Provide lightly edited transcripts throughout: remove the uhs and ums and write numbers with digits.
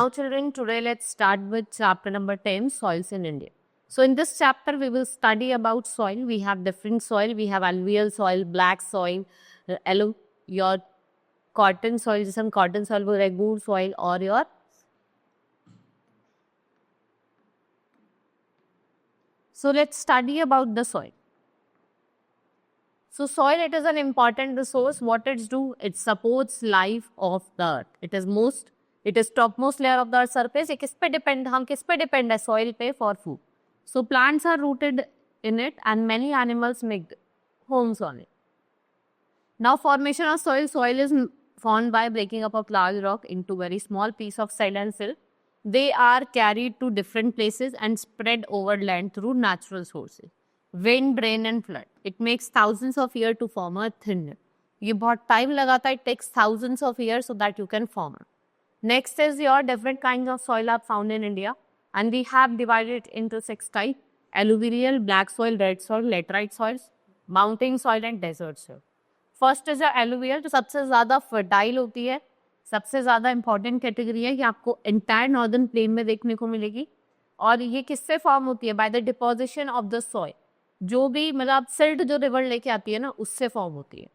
Now children, today let's start with chapter number 10, soils in India. So in this chapter, we will study about soil. We have different soil. We have alluvial soil, black soil, your cotton soil, some cotton soil, regular soil, or your So let's study about the soil. So soil, it is an important resource. What it do? It supports life of the earth. It is topmost layer of the earth surface. ये किस पे depend? हम किस पे depend है? Soil पे for food. So plants are rooted in it and many animals make homes on it. Now formation of soil. Soil is formed by breaking up of large rock into very small piece of soil and silt. They are carried to different places and spread over land through natural sources. Wind, rain and flood. It makes thousands of years to form a thin layer. ये बहुत time लगाता है. It takes thousands of years so that you can form it. Next is your different kinds of soil are found in India, and we have divided it into 6 types: alluvial, black soil, red soil, laterite soils, mountain soil and desert soil. First is alluvial, जो सबसे ज़्यादा fertile होती है, सबसे ज़्यादा important category है. ये आपको entire northern plain में देखने को मिलेगी. और ये किससे फॉर्म होती है? By the deposition of the soil. जो भी मतलब सिल्ट जो रिवर लेके आती है ना, उससे फॉर्म होती है.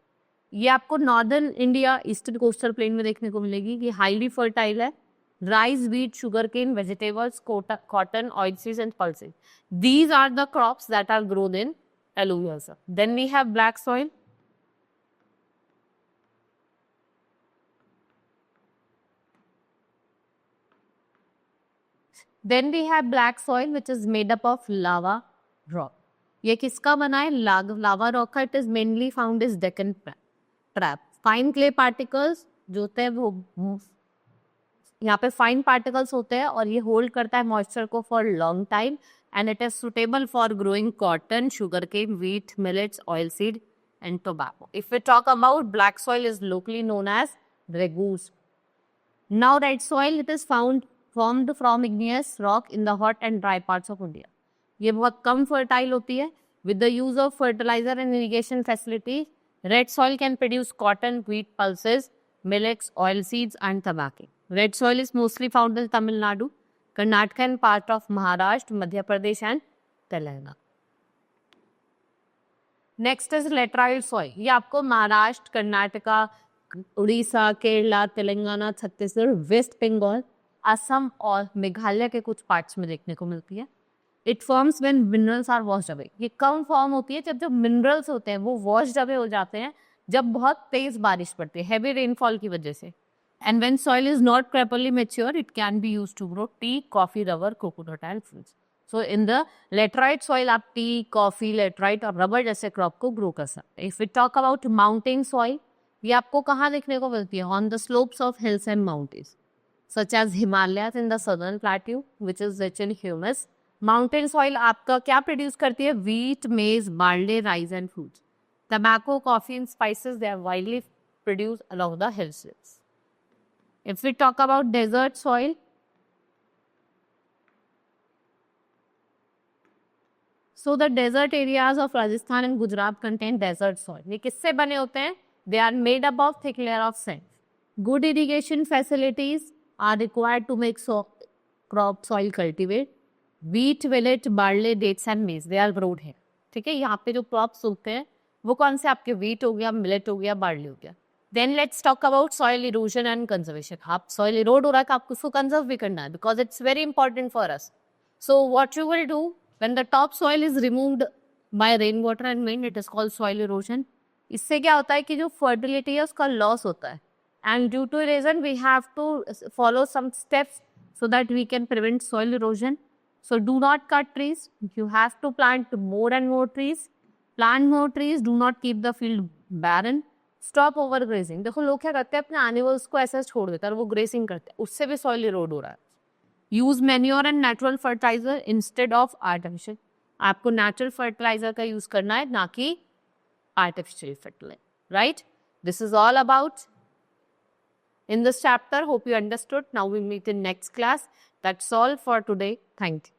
ये आपको northern India, eastern coastal plain में देखने को मिलेगी. ये हाईली फर्टाइल है. Rice, wheat, sugar cane, vegetables, cotton, oilseeds and pulses. These are the crops that are grown in alluvial soil. Then we have black soil. Then we have black soil which is made up of lava rock. ये किसका बना है? लावा rock का. It is mainly found is Deccan trap. Fine clay particles जो होते हैं वो यहाँ पे फाइन पार्टिकल्स होते हैं और ये होल्ड करता है मॉइस्चर को for long time and it is suitable for growing cotton, sugar cane, wheat, millets, oil seed and tobacco. If we talk about black soil is locally known as regur. Now red soil, it is formed from igneous rock in the hot and dry parts of India. ये बहुत कम fertile होती है. With the use of fertilizer and irrigation facility, red soil can produce cotton, wheat, pulses, millets, oil seeds and tobacco. Red soil is mostly found in Tamil Nadu, Karnataka and part of Maharashtra, Madhya Pradesh and Telangana. Next is laterite soil. ये आपको Maharashtra, Karnataka, Orissa, Kerala, Telangana, Chhattisgarh, waste Bengal, Assam और मेघालय के कुछ parts में देखने को मिलती है. It forms when minerals are washed away. ये कम फॉर्म होती है जब जो मिनरल्स होते हैं वो वॉश्ड अवे हो जाते हैं, जब बहुत तेज बारिश पड़ती है, हैवी रेनफॉल की वजह से. And when soil is not properly mature, it can be used to grow tea, coffee, rubber, coconut and fruits. So in the laterite soil आप टी, कॉफी, लेटराइट और रबर जैसे क्रॉप को grow कर सकते हैं. If we talk about mountain soil, ये आपको कहाँ देखने को मिलती है? On the slopes of hills and mountains such as Himalayas in the southern plateau, which is rich in humus. Mountain soil आपका क्या produce करती है? Wheat, maize, barley, rice and fruits. Tobacco, coffee and spices, they are widely produced along the hillsides. If we talk about desert soil, so the desert areas of Rajasthan and Gujarat contain desert soil. ये किससे बने होते हैं? They are made up of thick layer of sand. Good irrigation facilities are required to make crop soil cultivate. Wheat, millet, barley, dates and maize, they are grown here. ठीक है, यहाँ पे जो क्रॉप्स उगते हैं वो कौन से? आपके wheat हो गया, millet हो गया, barley हो गया. Then let's talk about soil erosion and conservation. आप soil erode हो रहा है तो आपको उसको conserve भी करना है, because it's very important for us. So what you will do when the top soil is removed by rainwater and wind, it is called soil erosion. इससे क्या होता है कि जो fertility है उसका loss होता है. And due to erosion, we have to follow some steps so that we can prevent soil erosion. So do not cut trees. You have to plant more and more trees. Plant more trees. Do not keep the field barren. Stop overgrazing. देखो लोग क्या करते हैं, अपने animals को ऐसा छोड़ देते हैं और वो grazing करते हैं, उससे भी soil erode हो रहा है. Use manure and natural fertilizer instead of artificial. आपको natural fertilizer का use करना है, ना कि artificial fertilizer. Right? This is all about in this chapter. Hope you understood. Now we meet in next class. That's all for today. Thank you.